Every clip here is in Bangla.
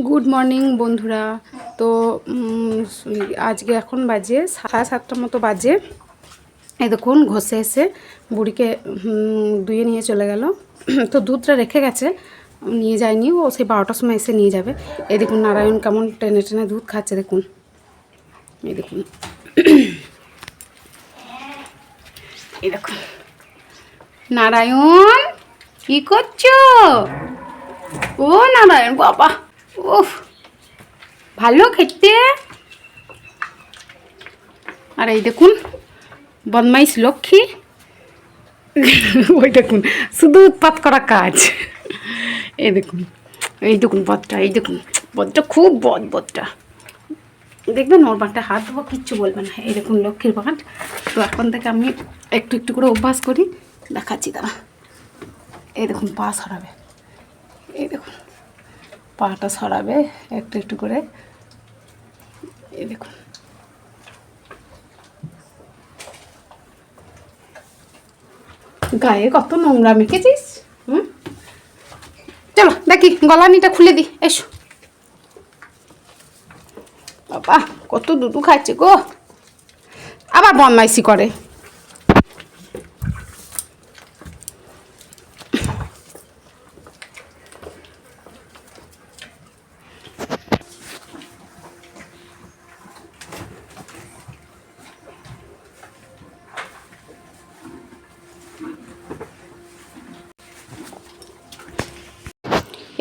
গুড মর্নিং বন্ধুরা। তো আজকে এখন বাজে 7:30 মতো বাজে। এই দেখুন ঘষে এসে বুড়িকে দুয়ে নিয়ে চলে গেল। তো দুধটা রেখে গেছে, নিয়ে যায়নি, ও সেই 12টার সময় এসে নিয়ে যাবে। এই দেখুন নারায়ণ কেমন টেনে টেনে দুধ খাচ্ছে, দেখুন এই দেখুন, এই দেখুন নারায়ণ কি করছো? ও নারায়ণ বাবা, উফ ভালো খেতে। আর এই দেখুন বদমাইশ লক্ষ্মী, ওই দেখুন শুধু উৎপাত করা কাজ। এই দেখুন, এই দেখুন বদটা, এই দেখুন বদটা খুব বদটা দেখবেন, ওর বাঁটটা হাত দেবো কিচ্ছু বলবে না। এই দেখুন লক্ষ্মীর বাঁট। তো এখন থেকে আমি একটু একটু করে অভ্যাস করি, দেখাচ্ছি দাঁড়া। এই দেখুন পা সরাবে, এই দেখুন পাটা সরাবে একটু একটু করে, এই দেখুন। গায়ে কত নোংরা মেখেছিস। চলো দেখি গলানিটা খুলে দিই, এসো। বাবা কত দুধু খাচ্ছে গো, আবার বদমাইশি করে।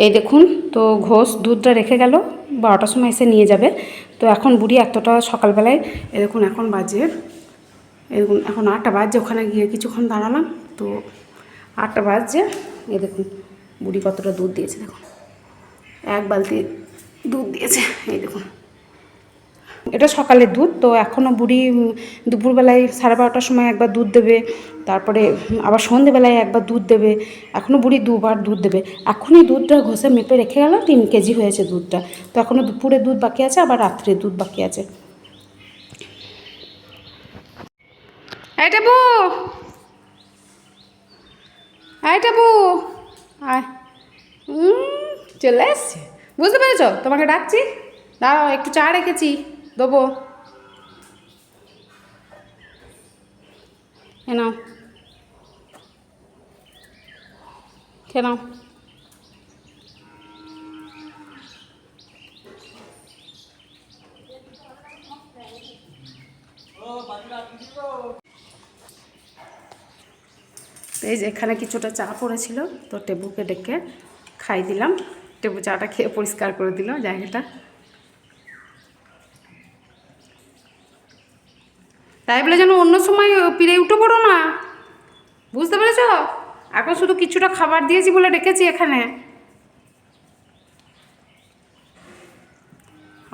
এই দেখুন, তো ঘোষ দুধটা রেখে গেল, 12টার সময় এসে নিয়ে যাবে। তো এখন বুড়ি এতটা সকালবেলায়, এই দেখুন এখন বাজে, এই দেখুন এখন 8টা বাজছে। ওখানে গিয়ে কিছুক্ষণ দাঁড়ালাম, তো 8টা বাজছে। এই দেখুন বুড়ি কতটা দুধ দিয়েছে, দেখুন 1 বালতি দুধ দিয়েছে। এই দেখুন এটা সকালের দুধ। তো এখনও বুড়ি দুপুরবেলায় 12:30টার সময় একবার দুধ দেবে, তারপরে আবার সন্ধেবেলায় একবার দুধ দেবে। এখনও বুড়ি 2বার দুধ দেবে। এখনই দুধটা ঘষে মেপে রেখে গেল, 3 কেজি হয়েছে দুধটা। তো এখনও দুপুরে দুধ বাকি আছে, আবার রাত্রে দুধ বাকি আছে। এইটা বউ, এইটা বউ আয়, চলে এসছে, বুঝতে পেরেছ? তোমাকে ডাকছি, দাঁড়াও একটু চা রেখেছি, দেবো। নাও খেয়ে নাও। এই যে এখানে কিছুটা চা পড়েছিল, তো টেবুকে ডেকে খাই দিলাম। টেবু চাটা খেয়ে পরিষ্কার করে দিল জায়গাটা। তাই বলে যেন অন্য সময় পিড়ে উঠে পড়ো না, বুঝতে পেরেছ? এখন শুধু কিছুটা খাবার দিয়েছি বলে ডেকেছি এখানে।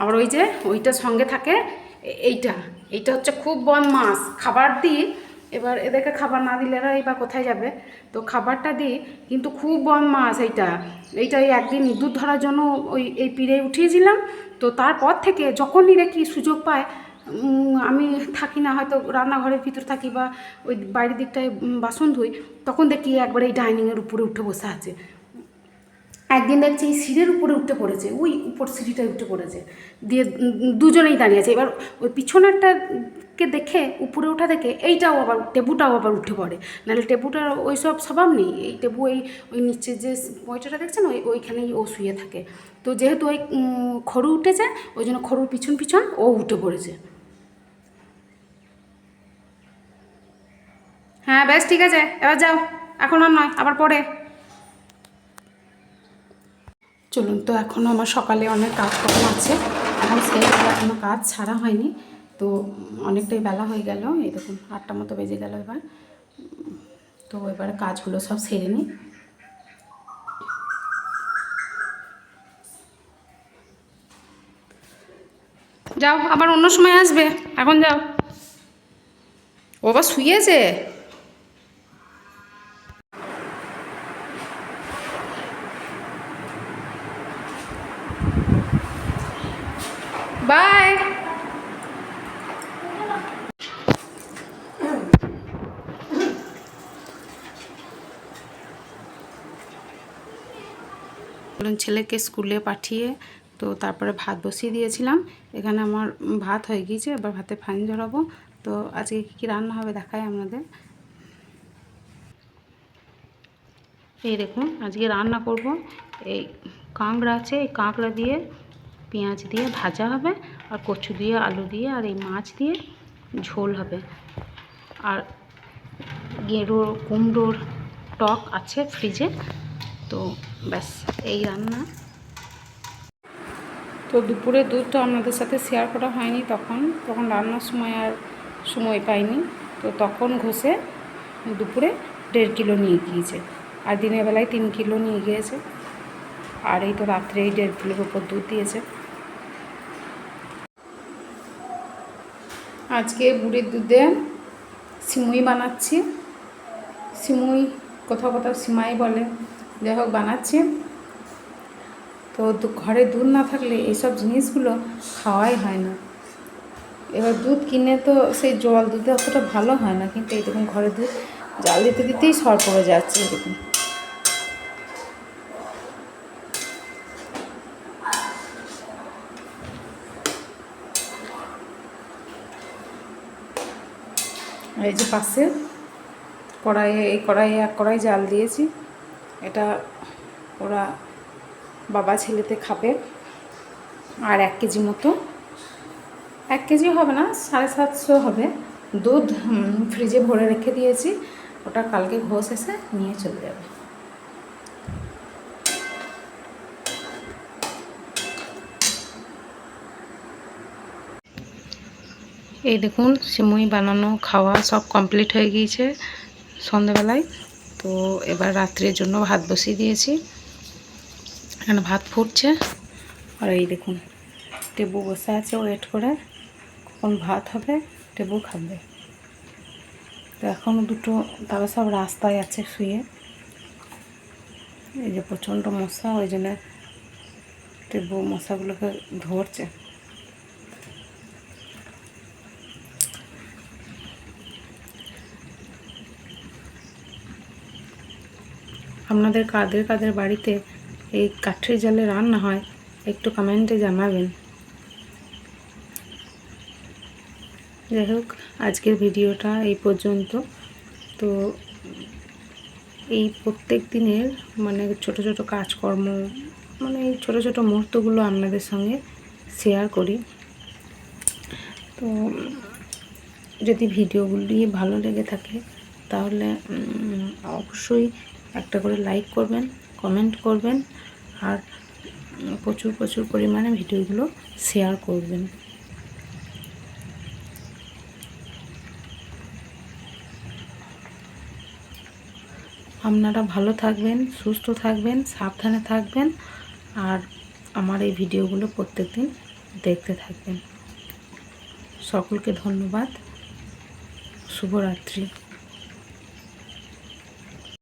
আবার ওই যে ওইটা সঙ্গে থাকে, এইটা এইটা হচ্ছে খুব বদমাস। খাবার দিই, এবার এদেরকে খাবার না দিলে এরা এবার কোথায় যাবে, তো খাবারটা দিই, কিন্তু খুব বদমাস এইটা। এই একদিন ইঁদুর ধরার জন্য এই পিড়ে উঠিয়েছিলাম। তো তারপর থেকে যখনই দেখি সুযোগ পায়, আমি থাকি না, হয়তো রান্নাঘরের ভিতর থাকি বা ওই বাইরের দিকটায় বাসন ধুই, তখন দেখি একবার এই ডাইনিংয়ের উপরে উঠে বসে আছে। একদিন দেখছি এই সিঁড়ির উপরে উঠে পড়েছে, ওই উপর সিঁড়িটায় উঠে পড়েছে, দিয়ে দুজনেই দাঁড়িয়ে আছে। এবার ওই পিছনেরটাকে দেখে, উপরে ওঠা দেখে এইটাও আবার, টেবুটাও আবার উঠে পড়ে। নাহলে টেবুটার ওই সব স্বভাব নেই। এই টেবু ওই নিচে যে বইটাটা দেখছেন, ওইখানেই ও শুয়ে থাকে। তো যেহেতু ওই খড়ু উঠেছে, ওই জন্য খড়ুর পিছন পিছন ও উঠে পড়েছে। হ্যাঁ বেশ ঠিক আছে, এবার যাও, এখন আর নয়, আবার পরে। চলুন, তো এখনও আমার সকালে অনেক কাজ কর্ম আছে, এখন সেই এখনও কাজ ছাড়া হয়নি। তো অনেকটাই বেলা হয়ে গেল, এই দেখুন 8টা মতো বেজে গেল এবার। তো এবারে কাজগুলো সব সেরে নিই। যাও, আবার অন্য সময় আসবে, এখন যাও। ও আবার শুয়েছে। বাই। ছেলেকে স্কুলে পাঠিয়ে তো তারপরে ভাত বসিয়ে দিয়েছিলাম। এখানে আমার ভাত হয়ে গিয়েছে, এবার ভাতে ফাইন ঝরাবো। তো আজকে কী রান্না হবে দেখাই আপনাদের। এই দেখুন আজকে রান্না করব, এই কাঁকড়া আছে, এই কাঁকড়া দিয়ে পেঁয়াজ দিয়ে ভাজা হবে, আর কচু দিয়ে আলু দিয়ে আর এই মাছ দিয়ে ঝোল হবে। আর কুমড়োর টক আছে ফ্রিজে। তো ব্যাস এই রান্না। তো দুপুরে দুধ তো আপনাদের সাথে শেয়ার করা হয়নি, তখন রান্নার সময় আর সময় পাইনি। তো তখন ঘষে দুপুরে 1.5 কিলো নিয়ে গিয়েছে, আর দিনের বেলায় 3 কিলো নিয়ে গিয়েছে। আর এই তো রাত্রে এই 1.5 কিলোর উপর দুধ দিয়েছে। আজকে বুড়ির দুধে সিমুই বানাচ্ছি। সিমুই কোথাও কোথাও সিমাই বলে, যাই হোক বানাচ্ছি। তো ঘরে দুধ না থাকলে এইসব জিনিসগুলো খাওয়াই হয় না। এবার দুধ কিনে তো সেই জল দুধে অতটা ভালো হয় না, কিন্তু এই দেখুন ঘরে দুধ জাল দিতে দিতেই সর পড়ে যাচ্ছে। দেখুন এই যে পাশে কড়াইয়ে, এই কড়াইয়ে 1 কড়াই জাল দিয়েছি। এটা ওরা বাবা ছেলেতে খাবে। আর 1 কেজি মতো, 1 কেজি হবে না, 750 হবে দুধ ফ্রিজে ভরে রেখে দিয়েছি। ওটা কালকে ঘোষ এসে নিয়ে চলে যাবে। এই দেখুন সিমুই বানানো খাওয়া সব কমপ্লিট হয়ে গিয়েছে সন্ধ্যাবেলায়। তো এবার রাত্রের জন্য ভাত বসিয়ে দিয়েছি। এখানে ভাত ফুটছে, আর এই দেখুন টেবু বসে আছে ওয়েট করে, কখন ভাত হবে টেবু খাবে। তো এখনও দুটো, তারা সব রাস্তায় আছে শুয়ে। এই যে প্রচণ্ড মশা, ওই জন্য টেবু মশাগুলোকে ধরছে। আপনাদের কাদের বাড়িতে এই কাঠের জালে রান্না হয় একটু কমেন্টে জানাবেন। যাই হোক আজকের ভিডিওটা এই পর্যন্ত। তো এই প্রত্যেক দিনের মানে ছোট ছোট কাজকর্ম, মানে এই ছোট ছোট মুহূর্তগুলো আপনাদের সঙ্গে শেয়ার করি। তো যদি ভিডিওগুলি ভালো লেগে থাকে তাহলে অবশ্যই একটা করে লাইক করবেন, কমেন্ট করবেন, আর প্রচুর পরিমাণে ভিডিওগুলো শেয়ার করবেন। আপনারা ভালো থাকবেন, সুস্থ থাকবেন, সাবধানে থাকবেন, আর আমার এই ভিডিওগুলো প্রত্যেকদিন দেখতে থাকবেন। সকলকে ধন্যবাদ। শুভরাত্রি।